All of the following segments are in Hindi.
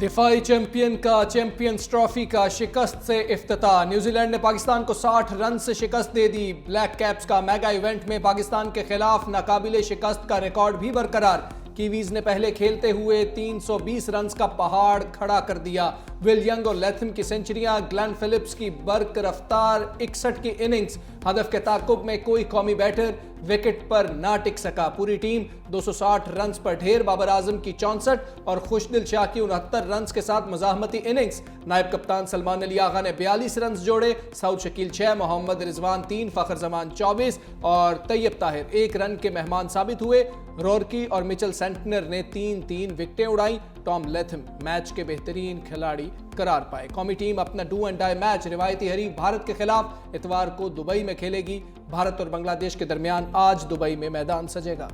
दिफाई चैंपियन का चैंपियंस ट्रॉफी का शिकस्त से इफ्तिताह। न्यूजीलैंड ने पाकिस्तान को 60 रन से शिकस्त दे दी। ब्लैक कैप्स का मेगा इवेंट में पाकिस्तान के खिलाफ नाकाबिले शिकस्त का रिकॉर्ड भी बरकरार। कीवीज ने पहले खेलते हुए 320 रन का पहाड़ खड़ा कर दिया। विल यंग और लैथम की सेंचुरियां, ग्लेन फिलिप्स की बर्क रफ्तार 61 की इनिंग्स। हदफ के ताकुब में कोई कौमी बैटर विकेट पर ना टिक सका। पूरी टीम 260 रन पर ढेर। बाबर आजम की 64 और खुशदिल शाह की 69 रन के साथ मजाहमती इनिंग्स। नायब कप्तान सलमान अली आगा ने 42 रन जोड़े। सऊद शकील 6, मोहम्मद रिजवान 3, फखर जमान 24 और तैयब ताहिर 1 रन के मेहमान साबित हुए। रोरकी और मिचेल सेंटनर ने 3-3 विकेटें उड़ाई। टॉम लैथम मैच के बेहतरीन खिलाड़ी करार पाए। कौमी टीम अपना डू एंड डाई मैच रिवायती हरीफ भारत के खिलाफ इतवार को दुबई में खेलेगी। भारत और बांग्लादेश के दरमियान आज दुबई में मैदान सजेगा।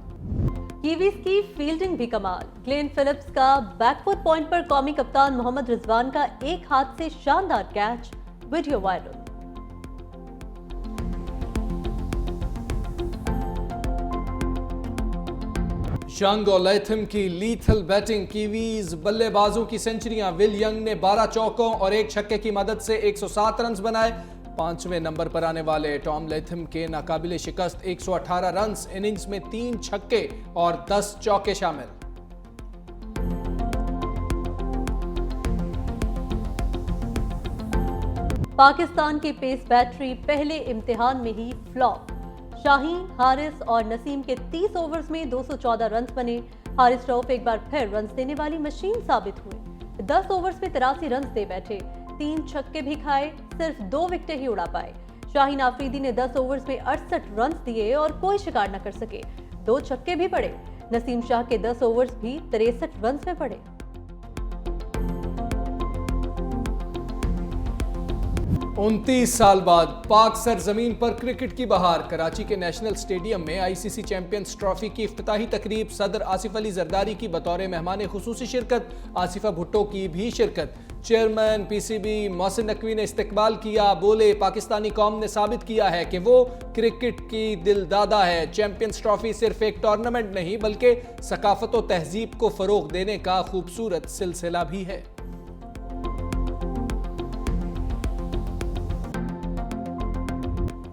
कीवीज की फील्डिंग भी कमाल। ग्लेन फिलिप्स का बैकफुट पॉइंट पर कौमी कप्तान मोहम्मद रिजवान का एक हाथ से शानदार कैच, वीडियो वायरल। यंग और लैथम की लीथल बैटिंग। कीवीज बल्लेबाजों की सेंचुरियां। विल यंग ने 12 चौकों और 1 छक्के की मदद से 107 रन बनाए। 5वें नंबर पर आने वाले टॉम लैथम के नाकाबिले शिकस्त 118 रन। इनिंग्स में 3 छक्के और 10 चौके शामिल। पाकिस्तान की पेस बैटरी पहले इम्तिहान में ही फ्लॉप। शाहीन, हारिस और नसीम के 30 ओवर्स में 214 रन बने। हारिस रऊफ एक बार फिर रन देने वाली मशीन साबित हुए। 10 ओवर्स में 83 रन दे बैठे। 3 छक्के भी खाए, सिर्फ 2 विकेटें ही उड़ा पाए। शाहीन आफरीदी ने 10 ओवर्स में 68 रन दिए और कोई शिकार न कर सके। 2 छक्के भी पड़े। नसीम शाह के 10 ओवर्स भी 63 रन में पड़े। 29 साल बाद पाक सरजमीन पर क्रिकेट की बहार। कराची के नेशनल स्टेडियम में आईसीसी चैंपियंस ट्रॉफी की इफ्तिताही तकरीब। सदर आसिफ अली जरदारी की बतौर मेहमान खुसूसी शिरकत। आसिफा भुट्टो की भी शिरकत। चेयरमैन पीसीबी मोहसिन नकवी ने इस्तकबाल किया। बोले, पाकिस्तानी कौम ने साबित किया है कि वो क्रिकेट की दिलदादा है। चैंपियंस ट्रॉफी सिर्फ एक टूर्नामेंट नहीं बल्कि सकाफत और तहजीब को फरोग देने का खूबसूरत सिलसिला भी है।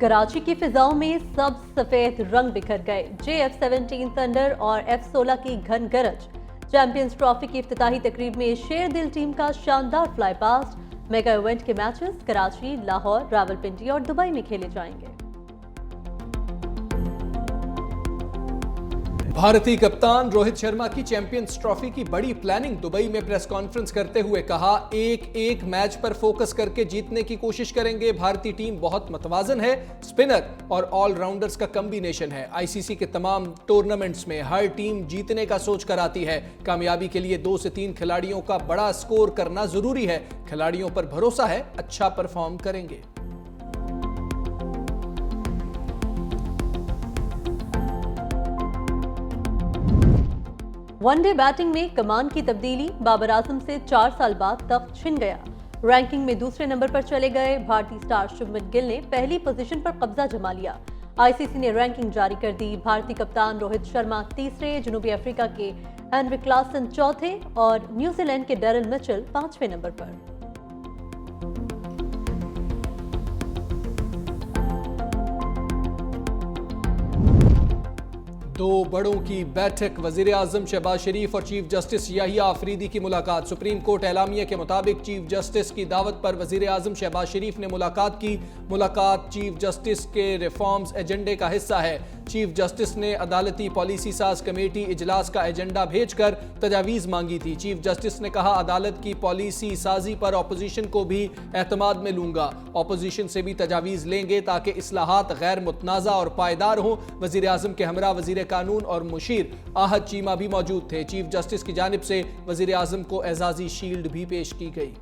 कराची की फिजाओं में सब सफेद रंग बिखर गए। JF-17 थंडर और F-16 की घन गरज। चैंपियंस ट्रॉफी की इफ्तिताही तकरीब में शेर दिल टीम का शानदार फ्लाई पास्ट। मेगा इवेंट के मैचेस कराची, लाहौर, रावलपिंडी और दुबई में खेले जाएंगे। भारतीय कप्तान रोहित शर्मा की चैंपियंस ट्रॉफी की बड़ी प्लानिंग। दुबई में प्रेस कॉन्फ्रेंस करते हुए कहा, एक मैच पर फोकस करके जीतने की कोशिश करेंगे। भारतीय टीम बहुत मतवाजन है। स्पिनर और ऑलराउंडर्स का कॉम्बिनेशन है। आईसीसी के तमाम टूर्नामेंट्स में हर टीम जीतने का सोच कर आती है। कामयाबी के लिए 2 से 3 खिलाड़ियों का बड़ा स्कोर करना जरूरी है। खिलाड़ियों पर भरोसा है, अच्छा परफॉर्म करेंगे। वनडे बैटिंग में कमान की तब्दीली। बाबर आजम से 4 साल बाद तख्त छिन गया। रैंकिंग में दूसरे नंबर पर चले गए भारतीय स्टार शुभमन गिल ने पहली पोजीशन पर कब्जा जमा लिया। आईसीसी ने रैंकिंग जारी कर दी। भारतीय कप्तान रोहित शर्मा तीसरे, जनूबी अफ्रीका के हेनरी क्लासन चौथे और न्यूजीलैंड के डैरेन मिचेल 5वें नंबर पर। दो बड़ों की बैठक। वजीर आजम शहबाज शरीफ और चीफ जस्टिस याहिया आफरीदी की मुलाकात। सुप्रीम कोर्ट एलामिया के मुताबिक चीफ जस्टिस की दावत पर वजीर आजम शहबाज शरीफ ने मुलाकात की। मुलाकात चीफ जस्टिस के रिफॉर्म्स एजेंडे का हिस्सा है। चीफ जस्टिस ने अदालती पॉलिसी साज कमेटी इजलास का एजेंडा भेजकर तजावीज़ मांगी थी। चीफ जस्टिस ने कहा, अदालत की पॉलिसी साजी पर अपोजिशन को भी एतमाद में लूंगा। अपोजिशन से भी तजावीज़ लेंगे ताकि इस्लाहात गैर मुतनाज़ा और पायदार हों। वजीर आजम के हमरा वजीर कानून और मुशीर आहद चीमा भी मौजूद थे। चीफ जस्टिस की जानिब से वजीर आजम को एजाजी शील्ड भी पेश की गई।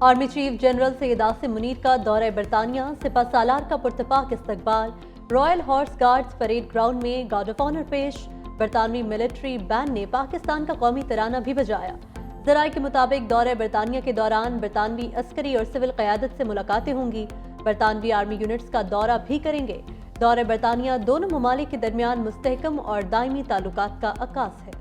Army chief general Syed Asim Munir का दौरा बरतानिया। सिपा सालार का पुरतपाक इस्तकबाल। Royal horse guards parade ground में गार्ड ऑफ ऑनर पेश। बरतानवी मिलिट्री बैंड ने पाकिस्तान का कौमी तराना भी बजाया। जराये के मुताबिक दौरे बरतानिया के दौरान बरतानवी अस्करी और सिविल क़यादत से मुलाकातें होंगी। बरतानवी आर्मी यूनिट्स का दौरा भी करेंगे। दौरे बरतानिया दोनों ममालिक के दरमियान मुस्तहकम और दायमी ताल्लुकात का अक्कास है।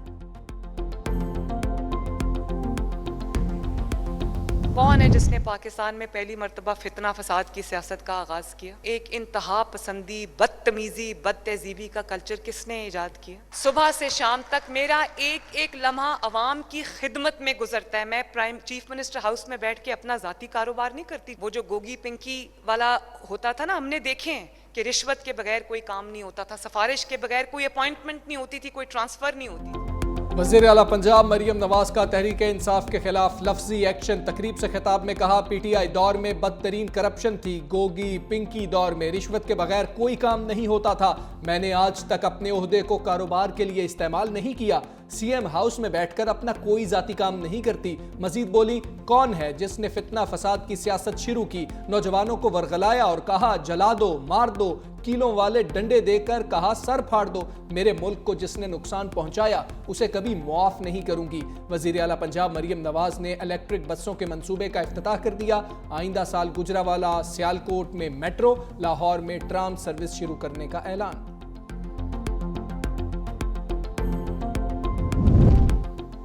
कौन है जिसने पाकिस्तान में पहली मर्तबा फितना फसाद की सियासत का आगाज किया? एक इंतहा पसंदी, बदतमीजी, बदतहजीबी का कल्चर किसने इजाद किया? सुबह से शाम तक मेरा एक एक लम्हा अवाम की खिदमत में गुजरता है। मैं प्राइम चीफ मिनिस्टर हाउस में बैठ के अपना जाती कारोबार नहीं करती। वो जो गोगी पिंकी वाला होता था ना, हमने देखे हैं कि रिश्वत के बगैर कोई काम नहीं होता था, सिफारिश के बगैर कोई अपॉइंटमेंट नहीं होती थी, कोई ट्रांसफर नहीं होती थी। वज़ीर आला पंजाब मरियम नवाज का तहरीक इंसाफ के खिलाफ लफ्जी एक्शन। तकरीब से खिताब में कहा, पीटीआई दौर में बदतरीन करप्शन थी, गोगी पिंकी दौर में रिश्वत के बगैर कोई काम नहीं होता था। मैंने आज तक अपने ओहदे को कारोबार के लिए इस्तेमाल नहीं किया। सीएम हाउस में बैठकर अपना कोई जाती काम नहीं करती। मजीद बोली, कौन है जिसने फितना फसाद की सियासत शुरू की? नौजवानों को वरगलाया और कहा जला दो, मार दो, कीलों वाले डंडे देकर कहा सर फाड़ दो। मेरे मुल्क को जिसने नुकसान पहुंचाया उसे कभी मुआफ नहीं करूंगी। वजीर आला पंजाब मरियम नवाज ने इलेक्ट्रिक बसों के मंसूबे का इफ्तिताह कर दिया। आइंदा साल गुजरावाला, सियालकोट में मेट्रो, लाहौर में ट्राम सर्विस शुरू करने का ऐलान।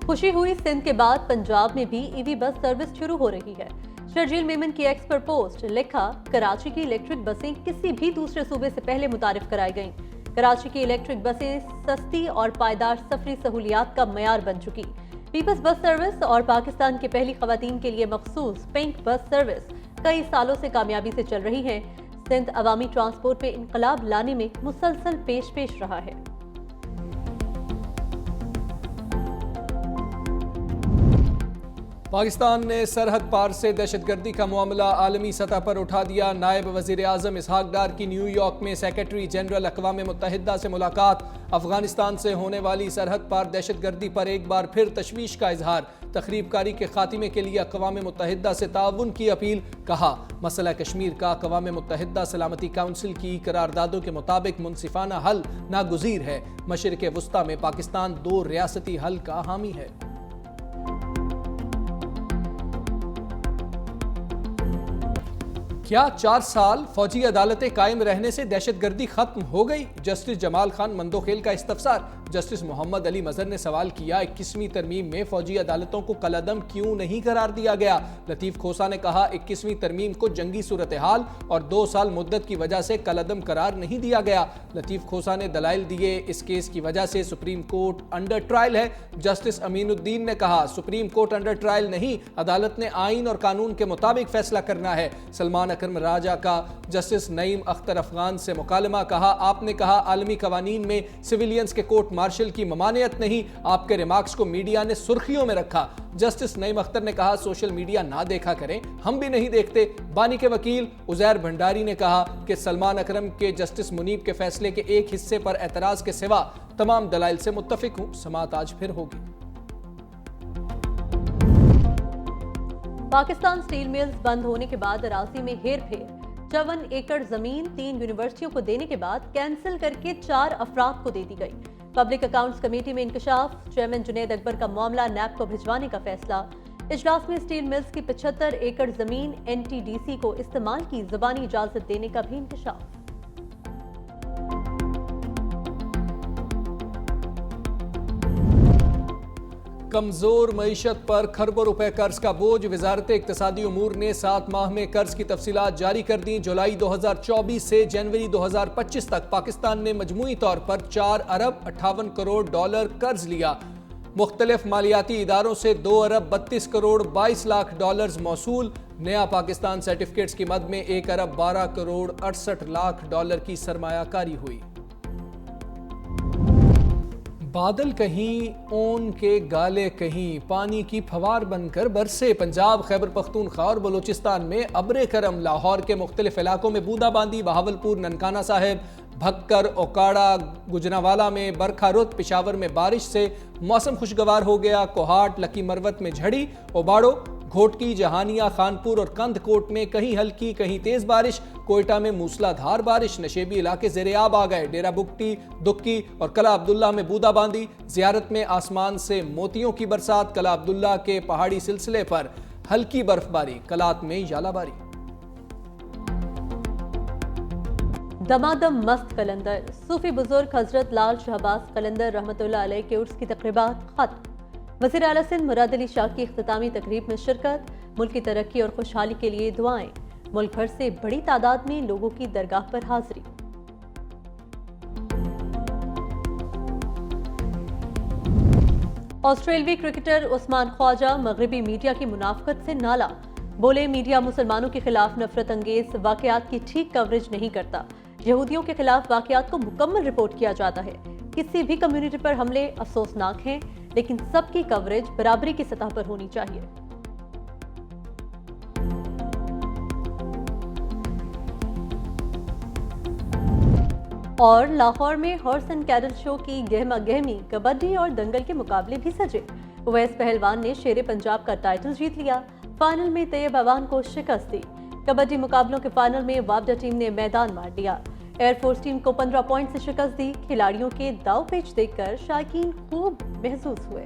खुशी हुई सिंध के बाद पंजाब में भी ईवी बस सर्विस शुरू हो रही है। शर्जील मेमन की एक्स पर पोस्ट लिखा, कराची की इलेक्ट्रिक बसें किसी भी दूसरे सूबे से पहले मुतारिफ कराई गईं। कराची की इलेक्ट्रिक बसें सस्ती और पायदार सफरी सहूलियात का मयार बन चुकी। पीपल्स बस सर्विस और पाकिस्तान की पहली खवातीन के लिए मखसूस पिंक बस सर्विस कई सालों से कामयाबी से चल रही है। सिंध अवामी ट्रांसपोर्ट में इनकलाब लाने में मुसलसल पेश रहा है। पाकिस्तान ने सरहद पार से दहशतगर्दी का मामला आलमी सतह पर उठा दिया। नायब वजीर आजम इसहाक डार की न्यूयॉर्क में सेक्रेटरी जनरल अक़वाम मुत्तहिदा से मुलाकात। अफगानिस्तान से होने वाली सरहद पार दहशतगर्दी पर एक बार फिर तशवीश का इजहार। तखरीबकारी के खात्मे के लिए अक़वाम मुत्तहिदा से ताउन की अपील। कहा, मसला कश्मीर का अक़वाम मुत्तहिदा सलामती काउंसिल की करारदादों के मुताबिक मुनसिफाना हल नागुज़ीर है। मशरिक़ वुस्ता में पाकिस्तान 2 रियासती हल का हामी है। क्या 4 साल फौजी अदालतें कायम रहने से दहशतगर्दी खत्म हो गई? जस्टिस जमाल खान मंदोखेल का इस्तफसार। जस्टिस मोहम्मद अली मजहर ने सवाल किया, 21वीं तरमीम में फौजी अदालतों को कलअदम क्यों नहीं करार दिया गया? लतीफ खोसा ने कहा, 21वीं तरमीम को जंगी सूरत हाल और 2 साल मुद्दत की वजह से कलअदम करार नहीं दिया गया। लतीफ खोसा ने दलाइल दिए, इस केस की वजह से सुप्रीम कोर्ट अंडर ट्रायल है। जस्टिस अमीनुद्दीन ने कहा, सुप्रीम कोर्ट अंडर ट्रायल नहीं, अदालत ने आइन और कानून के मुताबिक फैसला करना है। सलमान अकरम राजा का जस्टिस नईम अख्तर अफगान से मुकालमा। कहा, आपने कहा आलमी कवानीन में सिविलियंस के कोर्ट मार्शल की ममानियत नहीं। आपके रिमार्क्स को मीडिया ने सुर्खियों में रखा। जस्टिस नईम अख्तर ने कहा, सोशल मीडिया ना देखा करें, हम भी नहीं देखते। बानी के वकील उजैर भंडारी ने कहा कि सलमान अकरम के जस्टिस मुनीब के फैसले के एक हिस्से पर एतराज के सिवा तमाम दलाइल से मुत्तफिक हूं। समाअत आज फिर होगी। पाकिस्तान स्टील मिल्स बंद होने के बाद अराजी में हेर-फेर। 54 एकड़ जमीन 3 यूनिवर्सिटियों को देने के बाद कैंसिल करके 4 अफराद को दे दी गई। पब्लिक अकाउंट्स कमेटी में इंकशाफ। चेयरमैन जुनैद अकबर का मामला नैब को भिजवाने का फैसला। इजलास में स्टील मिल्स की 75 एकड़ जमीन एनटीडीसी को इस्तेमाल की ज़बानी इजाजत देने का भी इंकशाफ। कमजोर मईशत पर खरबों रुपए कर्ज का बोझ। वजारत इक्तिसादी उमूर ने 7 माह में कर्ज की तफसीलात जारी कर दी। जुलाई 2024 से जनवरी 2025 तक पाकिस्तान ने मजमूई तौर पर 4 अरब 58 करोड़ डॉलर कर्ज लिया। मुख्तलिफ मालियाती इदारों से 2 अरब 32 करोड़ 22 लाख डॉलर्स मौसूल। नया पाकिस्तान सर्टिफिकेट्स की मद में 1 अरब 12 करोड़ 68 लाख डॉलर की सरमायाकारी हुई। बादल कहीं, ओन के गाले कहीं, पानी की फवार बनकर बरसे। पंजाब, खैबर पख्तूनख्वा और बलोचिस्तान में अब्रे करम। लाहौर के मुख्तलिफ इलाकों में बूंदाबांदी। बहावलपुर, ननकाना साहिब, भक्कर, ओकाड़ा, गुजरावाला में बरखा रुत। पिशावर में बारिश से मौसम खुशगवार हो गया। कोहाट, लकी मरवत में झड़ी। ओबाड़ो, घोटकी, जहानिया, खानपुर और कंदकोट में कहीं हल्की कहीं तेज बारिश। कोयटा में मूसलाधार बारिश। नशेबी इलाके ज़ेरे-आब आ गए। डेरा बुगटी, दुक्की और कला अब्दुल्ला में बूंदाबांदी। ज़ियारत में आसमान से मोतियों की बरसात। कला अब्दुल्ला के पहाड़ी सिलसिले पर हल्की बर्फबारी। कलात में यालाबारी। दमादम मस्त कलंदर। सूफी बुजुर्ग हजरत लाल शहबाज कलंदर रहमतुल्लाह अलैह के उर्स की तकरीबात खत्म। वज़ीर आला सिंध मुराद अली शाह की इख्तितामी तकरीब में शिरकत। मुल्क की तरक्की और खुशहाली के लिए दुआएं। मुल्क भर से बड़ी तादाद में लोगों की दरगाह पर हाजिरी। ऑस्ट्रेलियाई क्रिकेटर उस्मान ख्वाजा मगरबी मीडिया की मुनाफकत से नाला। बोले, मीडिया मुसलमानों के खिलाफ नफरत अंगेज वाकयात की ठीक कवरेज नहीं करता। यहूदियों के खिलाफ वाकयात को मुकम्मल रिपोर्ट किया जाता है। किसी भी कम्युनिटी पर हमले अफसोसनाक हैं, लेकिन सबकी कवरेज बराबरी की सतह पर होनी चाहिए। और लाहौर में हॉर्स एंड कैटल शो की गहमा गहमी, कबड्डी और दंगल के मुकाबले भी सजे। उवैस पहलवान ने शेरे पंजाब का टाइटल जीत लिया। फाइनल में तैयब अवान को शिकस्त दी। कबड्डी मुकाबलों के फाइनल में वापडा टीम ने मैदान मार दिया। एयरफोर्स टीम को 15 पॉइंट से शिकस्त दी। खिलाड़ियों के दाव पेच देखकर शायकीन खूब महसूस हुए।